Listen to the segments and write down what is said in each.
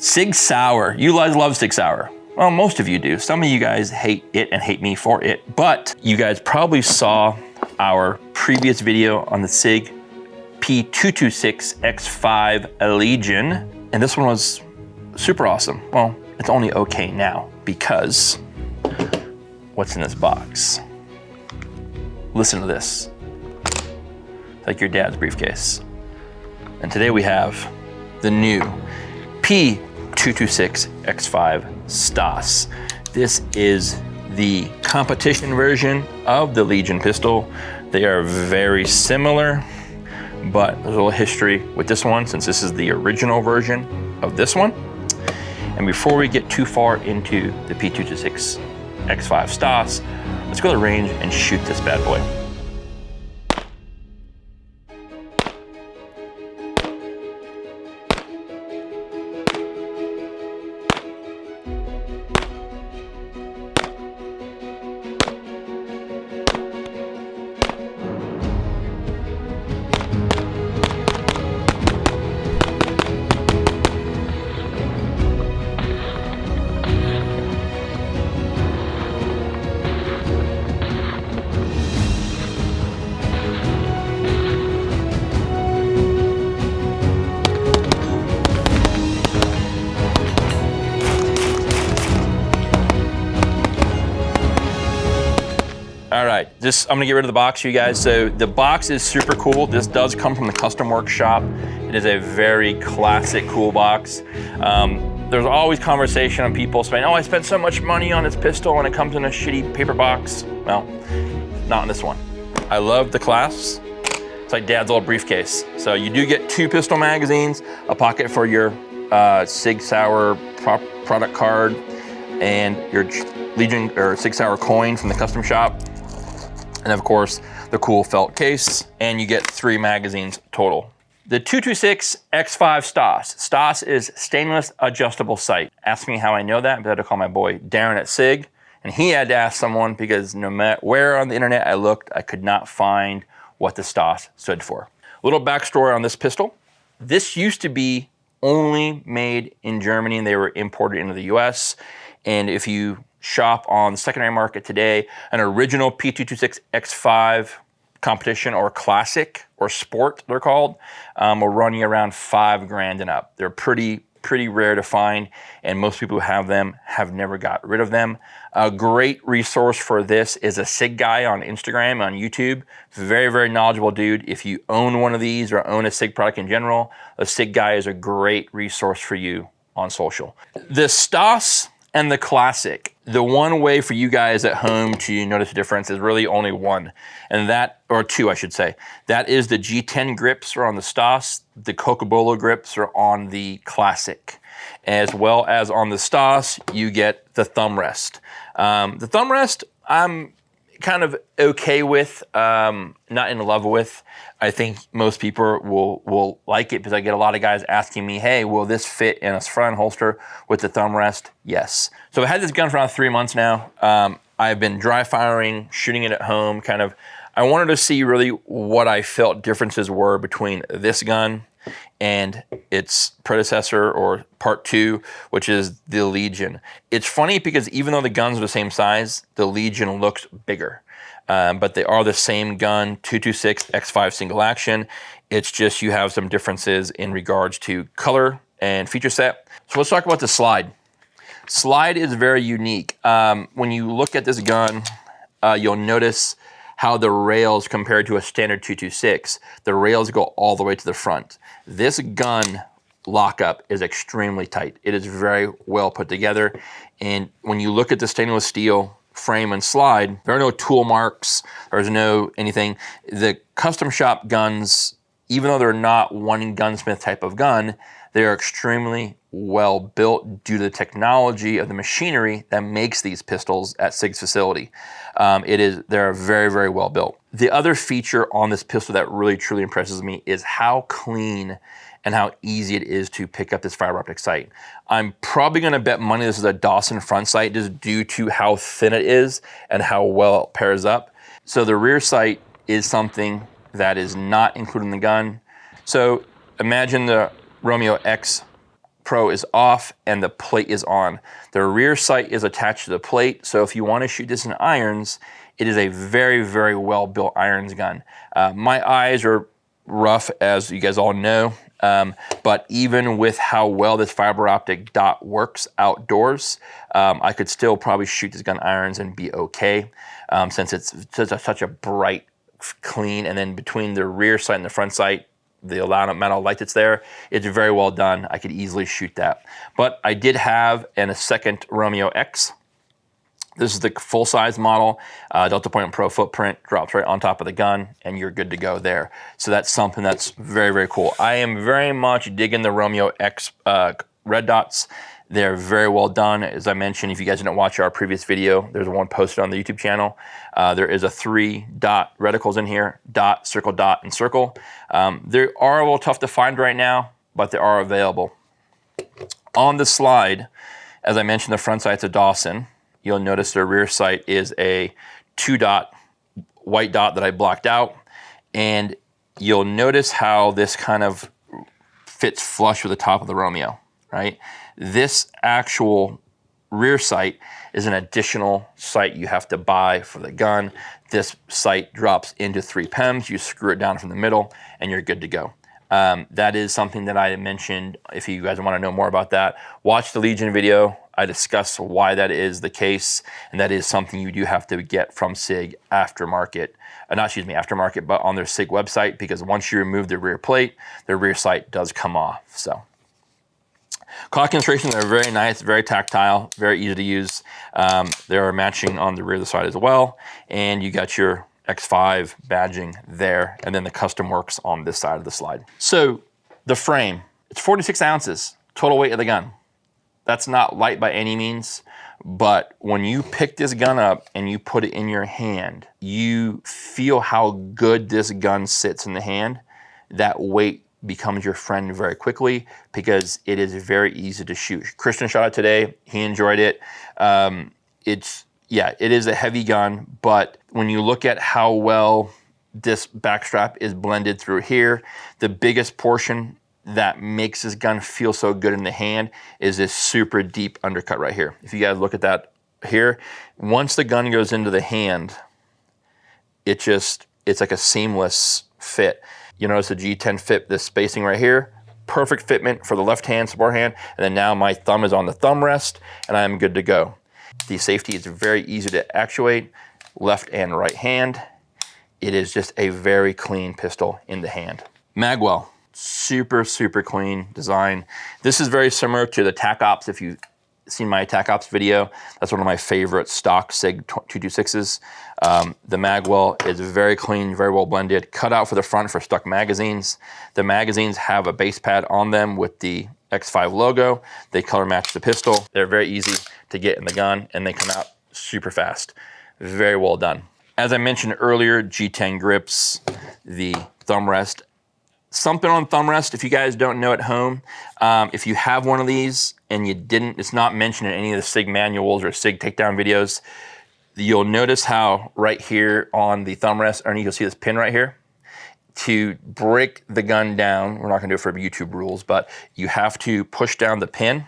Sig Sauer. You guys love Sig Sauer. Well, most of you do. Some of you guys hate it and hate me for it, but you guys probably saw our previous video on the Sig P226 X5 Legion, and this one was super awesome. Well, it's only okay now because what's in this box? Listen to this. It's like your dad's briefcase. And today we have the new P226 X5 Stas. This is the competition version of the Legion pistol. They are very similar, but there's a little history with this one since this is the original version of this one. And before we get too far into the P226 X5 Stas, let's go to the range and shoot this bad boy. All right, I'm gonna get rid of the box for you guys. So the box is super cool. This does come from the custom workshop. It is a very classic, cool box. There's always conversation on people saying, oh, I spent so much money on this pistol and it comes in a shitty paper box. Well, not in this one. I love the clasps. It's like Dad's old briefcase. So you do get 2 pistol magazines, a pocket for your Sig Sauer product card, and your Legion or Sig Sauer coin from the custom shop. And of course, the cool felt case, and you get 3 magazines total. The 226 X5 Stas. Stas is stainless adjustable sight. Ask me how I know that, but I had to call my boy Darren at Sig, and he had to ask someone because no matter where on the internet I looked, I could not find what the Stas stood for. A little backstory on this pistol. This used to be only made in Germany, and they were imported into the US. And if you shop on the secondary market today, an original P226 X5 competition or classic or sport, they're called, will run you around $5,000 and up. They're pretty rare to find, and most people who have them have never got rid of them. A great resource for this is a Sig guy on Instagram, on YouTube. Very, very knowledgeable dude. If you own one of these or own a Sig product in general, a Sig guy is a great resource for you on social. The Stas and the Classic. The one way for you guys at home to notice the difference is really only one, and that, or 2 I should say. That is the G10 grips are on the Stas, the Cocobolo grips are on the Classic. As well as on the Stas, you get the thumb rest. The thumb rest, I'm kind of okay with, not in love with. I think most people will like it because I get a lot of guys asking me, hey, will this fit in a front holster with the thumb rest? Yes. So I had this gun for around 3 months now. I've been dry firing, shooting it at home, I wanted to see really what I felt differences were between this gun and its predecessor or part 2, which is the Legion. It's funny because even though the guns are the same size, the Legion looks bigger. But they are the same gun, 226 X5 single action. It's just you have some differences in regards to color and feature set. So let's talk about the slide. Slide is very unique. When you look at this gun, you'll notice how the rails compared to a standard 226, the rails go all the way to the front. This gun lockup is extremely tight. It is very well put together. And when you look at the stainless steel frame and slide, there are no tool marks, there's no anything. The custom shop guns, even though they're not one gunsmith type of gun, they are extremely well built due to the technology of the machinery that makes these pistols at SIG's facility. They're very, very well built. The other feature on this pistol that really truly impresses me is how clean and how easy it is to pick up this fiber optic sight. I'm probably gonna bet money this is a Dawson front sight just due to how thin it is and how well it pairs up. So the rear sight is something that is not included in the gun. So imagine the Romeo X Pro is off and the plate is on. The rear sight is attached to the plate, so if you want to shoot this in irons, it is a very, very well-built irons gun. My eyes are rough, as you guys all know, but even with how well this fiber optic dot works outdoors, I could still probably shoot this gun irons and be okay, since it's such a bright, clean, and then between the rear sight and the front sight, the amount of light that's there, it's very well done. I could easily shoot that. But I did have a second Romeo X. This is the full-size model, Delta Point Pro footprint, drops right on top of the gun, and you're good to go there. So that's something that's very, very cool. I am very much digging the Romeo X red dots. They're very well done. As I mentioned, if you guys didn't watch our previous video, there's one posted on the YouTube channel. There is a 3-dot reticles in here, dot, and circle. They are a little tough to find right now, but they are available. On the slide, as I mentioned, the front sight's a Dawson. You'll notice the rear sight is a 2-dot white dot that I blocked out. And you'll notice how this kind of fits flush with the top of the Romeo, right? This actual rear sight is an additional sight you have to buy for the gun. This sight drops into 3 PEMs. You screw it down from the middle and you're good to go. That is something that I mentioned. If you guys want to know more about that, watch the Legion video. I discuss why that is the case, and that is something you do have to get from SIG aftermarket, aftermarket, but on their SIG website, because once you remove the rear plate, the rear sight does come off. So, cock illustrations are very nice, very tactile, very easy to use. They are matching on the rear of the side as well, and you got your X5 badging there, and then the custom works on this side of the slide. So, the frame, it's 46 ounces, total weight of the gun. That's not light by any means, but when you pick this gun up and you put it in your hand, you feel how good this gun sits in the hand. That weight becomes your friend very quickly because it is very easy to shoot. Christian shot it today. He enjoyed it. It is a heavy gun, but when you look at how well this backstrap is blended through here, the biggest portion that makes this gun feel so good in the hand is this super deep undercut right here. If you guys look at that here, once the gun goes into the hand, it's like a seamless fit. You notice the G10 fit, this spacing right here, perfect fitment for the left hand, support hand, and then now my thumb is on the thumb rest, and I am good to go. The safety is very easy to actuate, left and right hand. It is just a very clean pistol in the hand. Magwell. Super, super clean design. This is very similar to the TAC Ops. If you've seen my TAC Ops video, that's one of my favorite stock SIG 226s. The magwell is very clean, very well blended, cut out for the front for stuck magazines. The magazines have a base pad on them with the X5 logo. They color match the pistol. They're very easy to get in the gun and they come out super fast. Very well done. As I mentioned earlier, G10 grips, the thumb rest. Something on thumb rest, if you guys don't know at home, if you have one of these and you didn't, it's not mentioned in any of the SIG manuals or SIG takedown videos, you'll notice how right here on the thumb rest, underneath you'll see this pin right here. To break the gun down, we're not gonna do it for YouTube rules, but you have to push down the pin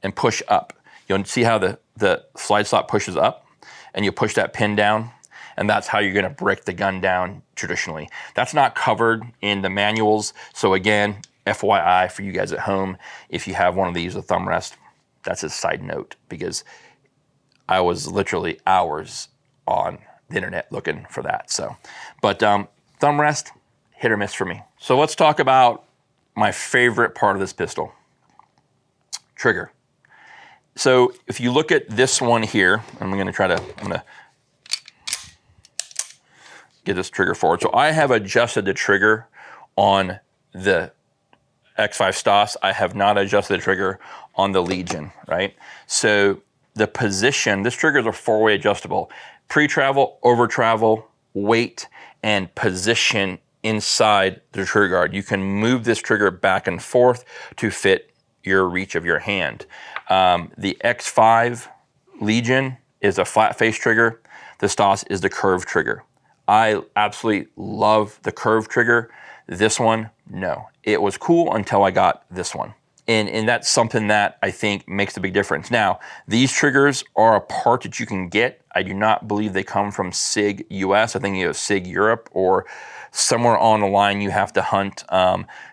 and push up. You'll see how the slide slot pushes up and you push that pin down, and that's how you're gonna break the gun down traditionally. That's not covered in the manuals, so again, FYI for you guys at home, if you have one of these with thumb rest, that's a side note, because I was literally hours on the internet looking for that. So, but thumb rest, hit or miss for me. So let's talk about my favorite part of this pistol, trigger. So if you look at this one here, I'm gonna get this trigger forward. So I have adjusted the trigger on the X5 Stas. I have not adjusted the trigger on the Legion, right? So the position, this trigger is a 4-way adjustable. Pre-travel, over-travel, weight, and position inside the trigger guard. You can move this trigger back and forth to fit your reach of your hand. The X5 Legion is a flat face trigger. The Stas is the curved trigger. I absolutely love the curved trigger. This one, no. It was cool until I got this one. And that's something that I think makes a big difference. Now, these triggers are a part that you can get. I do not believe they come from SIG US. I think you have SIG Europe, or somewhere on the line you have to hunt.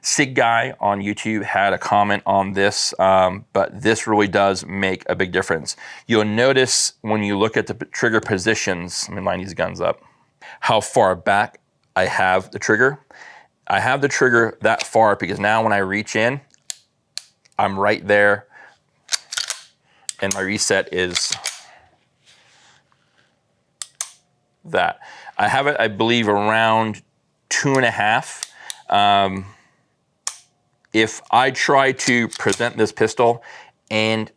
SIG Guy on YouTube had a comment on this, but this really does make a big difference. You'll notice when you look at the trigger positions, let me line these guns up, how far back I have the trigger. I have the trigger that far because now when I reach in, I'm right there, and my reset is that. I have it, I believe, around 2.5. If I try to present this pistol, and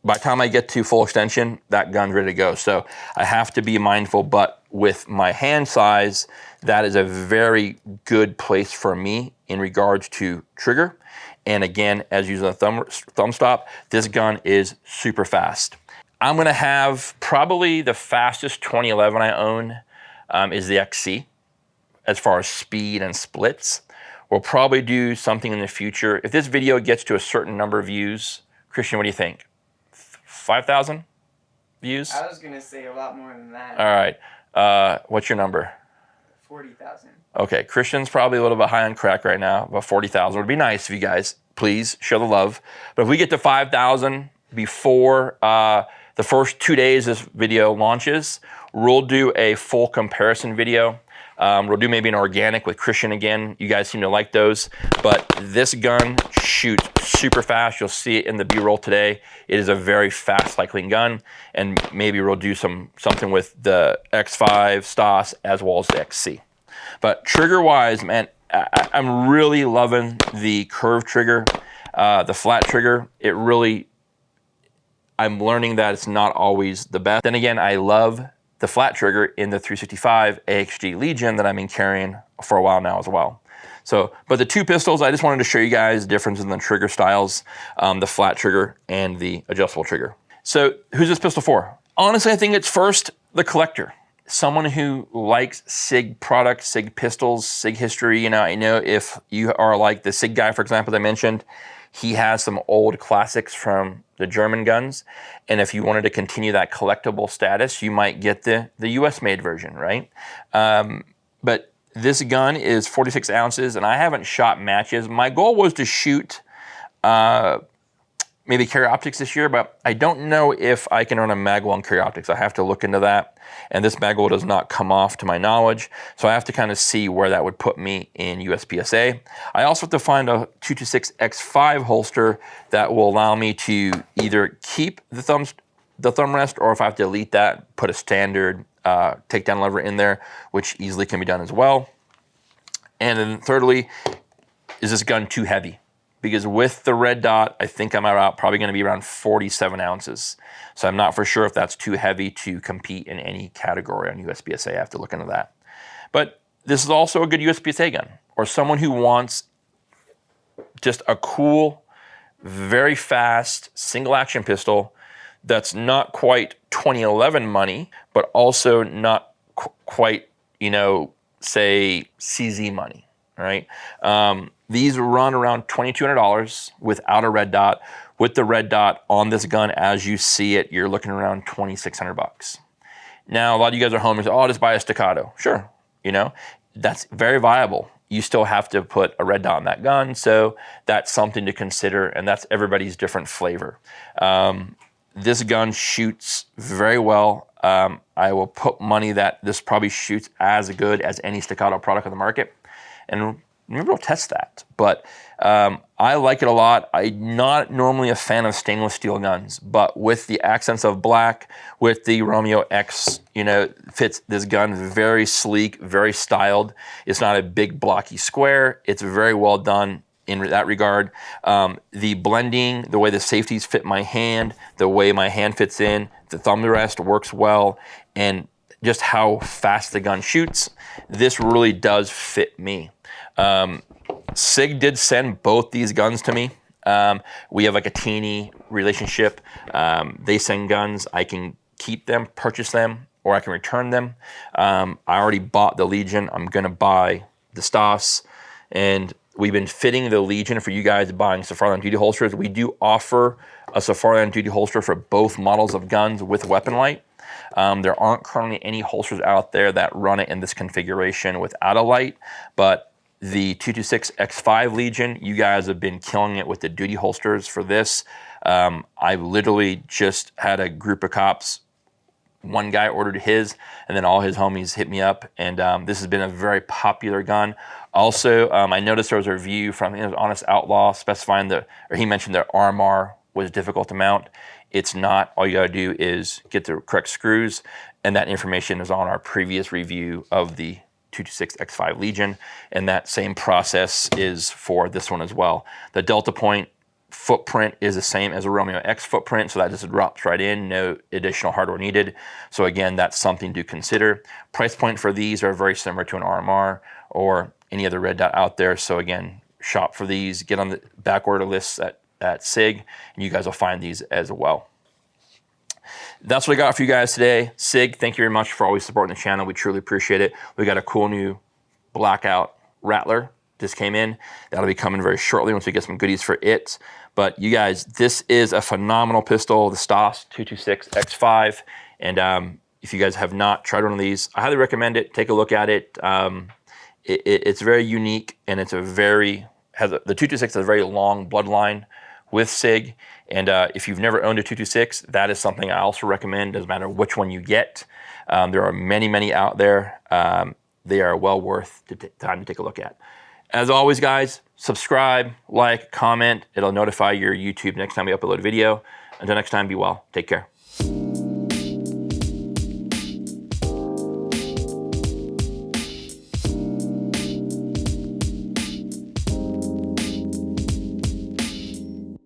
by the time I get to full extension, that gun's ready to go. So I have to be mindful, but with my hand size, that is a very good place for me in regards to trigger. And again, as using a thumb stop, this gun is super fast. I'm gonna have probably the fastest 2011 I own is the XC as far as speed and splits. We'll probably do something in the future. If this video gets to a certain number of views, Christian, what do you think? 5,000 views? I was gonna say a lot more than that. All right, what's your number? 40,000. Okay, Christian's probably a little bit high on crack right now, about 40,000. It would be nice if you guys, please, show the love. But if we get to 5,000 before the first 2 days this video launches, we'll do a full comparison video. We'll do maybe an organic with Christian again. You guys seem to like those. But this gun shoots super fast. You'll see it in the B-roll today. It is a very fast cycling gun. And maybe we'll do something with the X5 Stas as well as the XC. But trigger-wise, man, I'm really loving the curved trigger, the flat trigger. It really, I'm learning that it's not always the best. Then again, I love the flat trigger in the 365 AXG Legion that I've been carrying for a while now as well. So, but the two pistols, I just wanted to show you guys the difference in the trigger styles, the flat trigger and the adjustable trigger. So who's this pistol for? Honestly, I think it's first the collector. Someone who likes SIG products, SIG pistols, SIG history. You know, I know if you are like the SIG guy, for example, that I mentioned, he has some old classics from the German guns. And if you wanted to continue that collectible status, you might get the US made version, right? But this gun is 46 ounces and I haven't shot matches. My goal was to shoot maybe carry optics this year, but I don't know if I can run a magwell on carry optics. I have to look into that. And this magwell does not come off to my knowledge. So I have to kind of see where that would put me in USPSA. I also have to find a 226 X5 holster that will allow me to either keep the thumb rest, or if I have to delete that, put a standard takedown lever in there, which easily can be done as well. And then thirdly, is this gun too heavy? Because with the red dot, I think I'm probably gonna be around 47 ounces. So I'm not for sure if that's too heavy to compete in any category on USPSA. I have to look into that. But this is also a good USPSA gun, or someone who wants just a cool, very fast, single action pistol that's not quite 2011 money, but also not quite, you know, say CZ money, right? These run around $2,200 without a red dot. With the red dot on this gun, as you see it, you're looking around 2,600 bucks. Now, a lot of you guys are home and say, oh, I'll just buy a staccato. Sure, you know, that's very viable. You still have to put a red dot on that gun, so that's something to consider, and that's everybody's different flavor. This gun shoots very well. I will put money that this probably shoots as good as any staccato product on the market, and maybe we'll test that. But I like it a lot. I'm not normally a fan of stainless steel guns, but with the accents of black, with the Romeo X, you know, fits this gun very sleek, very styled. It's not a big blocky square. It's very well done in that regard. The blending, the way the safeties fit my hand, the way my hand fits in, the thumb rest works well, and just how fast the gun shoots, this really does fit me. SIG did send both these guns to me. We have like a teeny relationship. They send guns, I can keep them, purchase them, or I can return them. I already bought the Legion. I'm gonna buy the Stas. And we've been fitting the Legion for you guys buying Safari duty holsters. We do offer a Safari duty holster for both models of guns with weapon light. There aren't currently any holsters out there that run it in this configuration without a light, but the 226 X5 Legion, you guys have been killing it with the duty holsters for this. I literally just had a group of cops. One guy ordered his, and then all his homies hit me up, and this has been a very popular gun. Also, I noticed there was a review from, I think it was Honest Outlaw, specifying that, or he mentioned that RMR was difficult to mount. It's not. All you gotta do is get the correct screws, and that information is on our previous review of the 226 X5 Legion, and that same process is for this one as well. The Delta Point footprint is the same as a Romeo X footprint, so that just drops right in, no additional hardware needed. So again, that's something to consider. Price point for these are very similar to an RMR or any other red dot out there. So again, shop for these, get on the back order lists at SIG, and you guys will find these as well. That's what I got for you guys today. SIG, thank you very much for always supporting the channel. We truly appreciate it. We got a cool new blackout Rattler just came in. That'll be coming very shortly once we get some goodies for it. But you guys, this is a phenomenal pistol, the Stoss 226 X5. And if you guys have not tried one of these, I highly recommend it. Take a look at it. It's very unique, and it's a very, the 226 has a very long bloodline with SIG. And if you've never owned a 226, that is something I also recommend. Doesn't matter which one you get. There are many, many out there. They are well worth the time to take a look at. As always, guys, subscribe, like, comment. It'll notify your YouTube next time we upload a video. Until next time, be well. Take care.